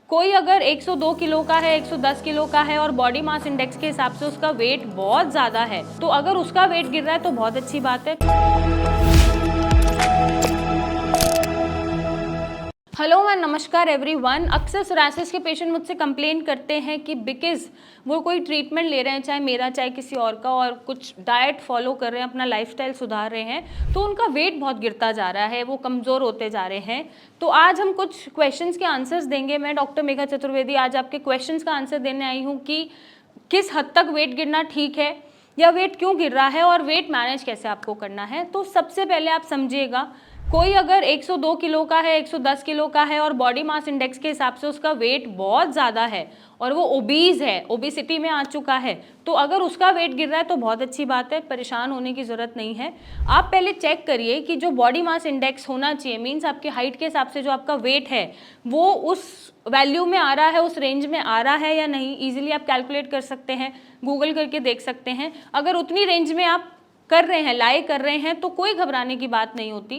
कोई अगर 102 किलो का है, 110 किलो का है और बॉडी मास इंडेक्स के हिसाब से उसका वेट बहुत ज़्यादा है, तो अगर उसका वेट गिर रहा है तो बहुत अच्छी बात है। हेलो मैम, नमस्कार एवरीवन। अक्सर सोरासिस के पेशेंट मुझसे कंप्लेन करते हैं कि बिकॉज वो कोई ट्रीटमेंट ले रहे हैं, चाहे मेरा चाहे किसी और का, और कुछ डाइट फॉलो कर रहे हैं, अपना लाइफस्टाइल सुधार रहे हैं, तो उनका वेट बहुत गिरता जा रहा है, वो कमज़ोर होते जा रहे हैं। तो आज हम कुछ क्वेश्चंस के आंसर्स देंगे। मैं डॉक्टर मेघा चतुर्वेदी आज आपके क्वेश्चंस का आंसर देने आई हूँ कि किस हद तक वेट गिरना ठीक है या वेट क्यों गिर रहा है और वेट मैनेज कैसे आपको करना है। तो सबसे पहले आप समझिएगा, कोई अगर 102 किलो का है, 110 किलो का है और बॉडी मास इंडेक्स के हिसाब से उसका वेट बहुत ज़्यादा है और वो ओबीज है, ओबेसिटी में आ चुका है, तो अगर उसका वेट गिर रहा है तो बहुत अच्छी बात है, परेशान होने की ज़रूरत नहीं है। आप पहले चेक करिए कि जो बॉडी मास इंडेक्स होना चाहिए, मीन्स आपके हाइट के हिसाब से जो आपका वेट है वो उस वैल्यू में आ रहा है, उस रेंज में आ रहा है या नहीं। ईजिली आप कैलकुलेट कर सकते हैं, गूगल करके देख सकते हैं। अगर उतनी रेंज में आप कर रहे हैं, लाई कर रहे हैं, तो कोई घबराने की बात नहीं होती।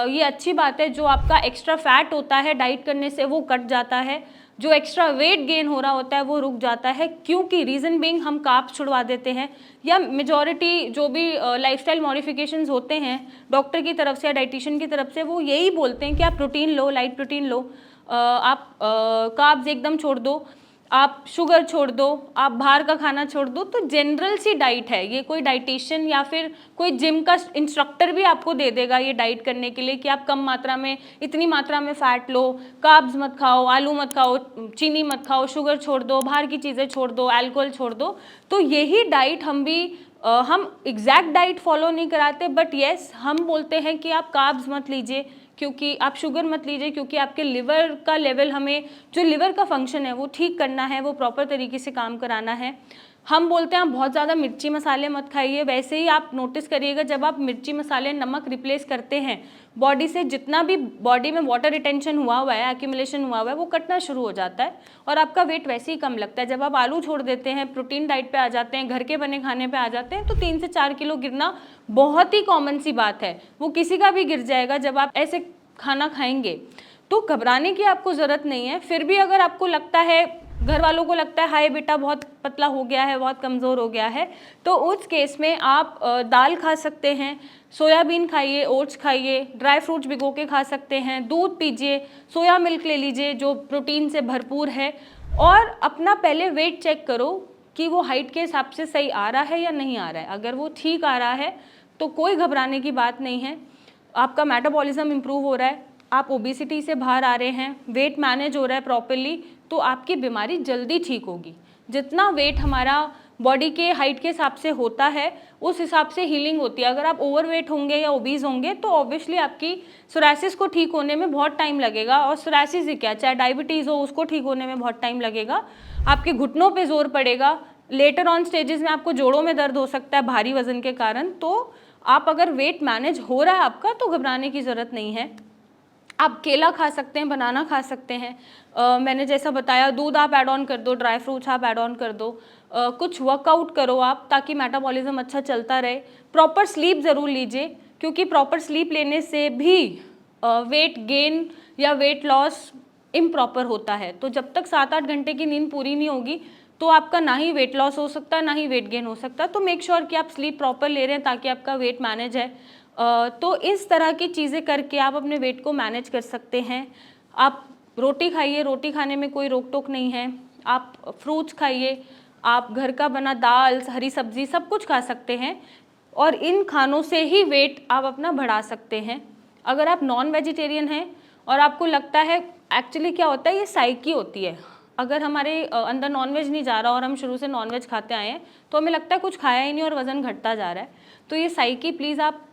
ये अच्छी बात है। जो आपका एक्स्ट्रा फैट होता है डाइट करने से वो कट जाता है, जो एक्स्ट्रा वेट गेन हो रहा होता है वो रुक जाता है, क्योंकि रीज़न बीइंग हम कार्ब्स छुड़वा देते हैं, या मेजॉरिटी जो भी लाइफस्टाइल मॉडिफिकेशंस होते हैं डॉक्टर की तरफ से या डाइटिशियन की तरफ से, वो यही बोलते हैं कि आप प्रोटीन लो, लाइट प्रोटीन लो, आप कार्ब्स एकदम छोड़ दो, आप शुगर छोड़ दो, आप बाहर का खाना छोड़ दो। तो जनरल सी डाइट है ये, कोई डाइटिशियन या फिर कोई जिम का इंस्ट्रक्टर भी आपको दे देगा ये डाइट करने के लिए कि आप कम मात्रा में, इतनी मात्रा में फ़ैट लो, कार्ब्स मत खाओ, आलू मत खाओ, चीनी मत खाओ, शुगर छोड़ दो, बाहर की चीज़ें छोड़ दो, अल्कोहल छोड़ दो। तो यही डाइट हम भी हम एग्जैक्ट डाइट फॉलो नहीं कराते, बट येस हम बोलते हैं कि आप कार्ब्स मत लीजिए, क्योंकि आप शुगर मत लीजिए, क्योंकि आपके लिवर का लेवल, हमें जो लिवर का फंक्शन है वो ठीक करना है, वो प्रॉपर तरीके से काम कराना है। हम बोलते हैं आप बहुत ज़्यादा मिर्ची मसाले मत खाइए। वैसे ही आप नोटिस करिएगा, जब आप मिर्ची मसाले नमक रिप्लेस करते हैं, बॉडी से जितना भी बॉडी में वाटर रिटेंशन हुआ हुआ है, एक्यूमुलेशन हुआ हुआ है, वो कटना शुरू हो जाता है और आपका वेट वैसे ही कम लगता है। जब आप आलू छोड़ देते हैं, प्रोटीन डाइट पे आ जाते हैं, घर के बने खाने पे आ जाते हैं, तो 3 से 4 किलो गिरना बहुत ही कॉमन सी बात है। वो किसी का भी गिर जाएगा जब आप ऐसे खाना खाएंगे। तो घबराने की आपको ज़रूरत नहीं है। फिर भी अगर आपको लगता है, घर वालों को लगता है हाय बेटा बहुत पतला हो गया है, बहुत कमज़ोर हो गया है, तो उस केस में आप दाल खा सकते हैं, सोयाबीन खाइए, ओट्स खाइए, ड्राई फ्रूट्स भिगो के खा सकते हैं, दूध पीजिए, सोया मिल्क ले लीजिए जो प्रोटीन से भरपूर है, और अपना पहले वेट चेक करो कि वो हाइट के हिसाब से सही आ रहा है या नहीं आ रहा है। अगर वो ठीक आ रहा है तो कोई घबराने की बात नहीं है। आपका मेटाबॉलिज्म इम्प्रूव हो रहा है, आप ओबेसिटी से बाहर आ रहे हैं, वेट मैनेज हो रहा है प्रॉपरली, तो आपकी बीमारी जल्दी ठीक होगी। जितना वेट हमारा बॉडी के हाइट के हिसाब से होता है उस हिसाब से हीलिंग होती है। अगर आप ओवरवेट होंगे या ओबीज होंगे तो ऑब्वियसली आपकी सोरासिस को ठीक होने में बहुत टाइम लगेगा, और सोरासिस ही क्या, चाहे डायबिटीज़ हो, उसको ठीक होने में बहुत टाइम लगेगा। आपके घुटनों पे जोर पड़ेगा, लेटर ऑन स्टेजेस में आपको जोड़ों में दर्द हो सकता है भारी वजन के कारण। तो आप अगर वेट मैनेज हो रहा है आपका तो घबराने की ज़रूरत नहीं है। आप केला खा सकते हैं, बनाना खा सकते हैं, मैंने जैसा बताया दूध आप ऐड ऑन कर दो, ड्राई फ्रूट्स आप ऐड ऑन कर दो, कुछ वर्कआउट करो आप ताकि मेटाबॉलिज्म अच्छा चलता रहे। प्रॉपर स्लीप ज़रूर लीजिए, क्योंकि प्रॉपर स्लीप लेने से भी वेट गेन या वेट लॉस इम्प्रॉपर होता है। तो जब तक 7-8 घंटे की नींद पूरी नहीं होगी तो आपका ना ही वेट लॉस हो सकता है, ना ही वेट गेन हो सकता है। तो मेक श्योर कि आप स्लीप प्रॉपर ले रहे हैं ताकि आपका वेट मैनेज है। तो इस तरह की चीज़ें करके आप अपने वेट को मैनेज कर सकते हैं। आप रोटी खाइए, रोटी खाने में कोई रोक टोक नहीं है। आप फ्रूट्स खाइए, आप घर का बना दाल, हरी सब्जी सब कुछ खा सकते हैं, और इन खानों से ही वेट आप अपना बढ़ा सकते हैं। अगर आप नॉन वेजिटेरियन हैं और आपको लगता है, एक्चुअली क्या होता है, ये साइकी होती है। अगर हमारे अंदर नॉनवेज नहीं जा रहा और हम शुरू से नॉनवेज खाते आए हैं तो हमें लगता है कुछ खाया ही नहीं और वज़न घटता जा रहा है, तो ये साइकी प्लीज़ आप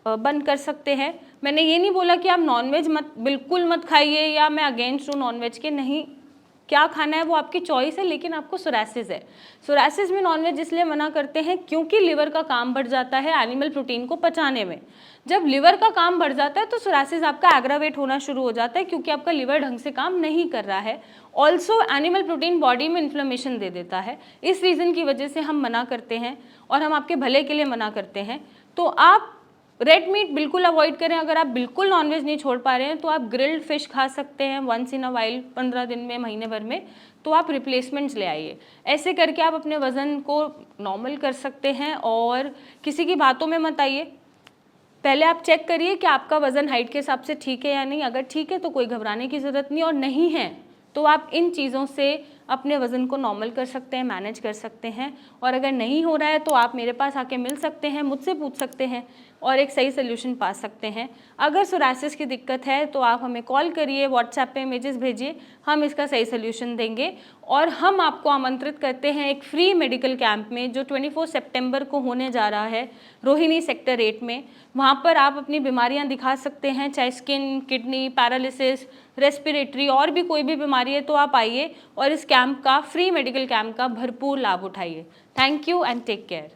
बंद कर सकते हैं। मैंने ये नहीं बोला कि आप नॉनवेज मत, बिल्कुल मत खाइए या मैं अगेंस्ट हूँ नॉनवेज के, नहीं, क्या खाना है वो आपकी चॉइस है। लेकिन आपको सोरासिस है, सोरासिस में नॉनवेज इसलिए मना करते हैं क्योंकि लिवर का काम बढ़ जाता है एनिमल प्रोटीन को पचाने में। जब लिवर का काम बढ़ जाता है तो सोरासिस आपका एग्रावेट होना शुरू हो जाता है, क्योंकि आपका लिवर ढंग से काम नहीं कर रहा है। ऑल्सो एनिमल प्रोटीन बॉडी में इन्फ्लेमेशन दे देता है। इस रीज़न की वजह से हम मना करते हैं और हम आपके भले के लिए मना करते हैं। तो आप रेड मीट बिल्कुल अवॉइड करें। अगर आप बिल्कुल नॉनवेज नहीं छोड़ पा रहे हैं तो आप ग्रिल्ड फिश खा सकते हैं वंस इन अ वाइल, 15 दिन में, महीने भर में, तो आप रिप्लेसमेंट्स ले आइए। ऐसे करके आप अपने वज़न को नॉर्मल कर सकते हैं और किसी की बातों में मत आइए। पहले आप चेक करिए कि आपका वज़न हाइट के हिसाब से ठीक है या नहीं। अगर ठीक है तो कोई घबराने की ज़रूरत नहीं, और नहीं है तो आप इन चीज़ों से अपने वज़न को नॉर्मल कर सकते हैं, मैनेज कर सकते हैं। और अगर नहीं हो रहा है तो आप मेरे पास आके मिल सकते हैं, मुझसे पूछ सकते हैं और एक सही सोल्यूशन पा सकते हैं। अगर सोरासिस की दिक्कत है तो आप हमें कॉल करिए, व्हाट्सएप पे इमेजेस भेजिए, हम इसका सही सोल्यूशन देंगे। और हम आपको आमंत्रित करते हैं एक फ्री मेडिकल कैंप में जो 24 सितंबर को होने जा रहा है रोहिणी सेक्टर 8 में। वहाँ पर आप अपनी बीमारियाँ दिखा सकते हैं, चाहे स्किन, किडनी, पैरालिसिस, रेस्पिरेटरी, और भी कोई भी बीमारी है तो आप आइए और इस कैंप का, फ्री मेडिकल कैंप का भरपूर लाभ उठाइए। Thank you and take care.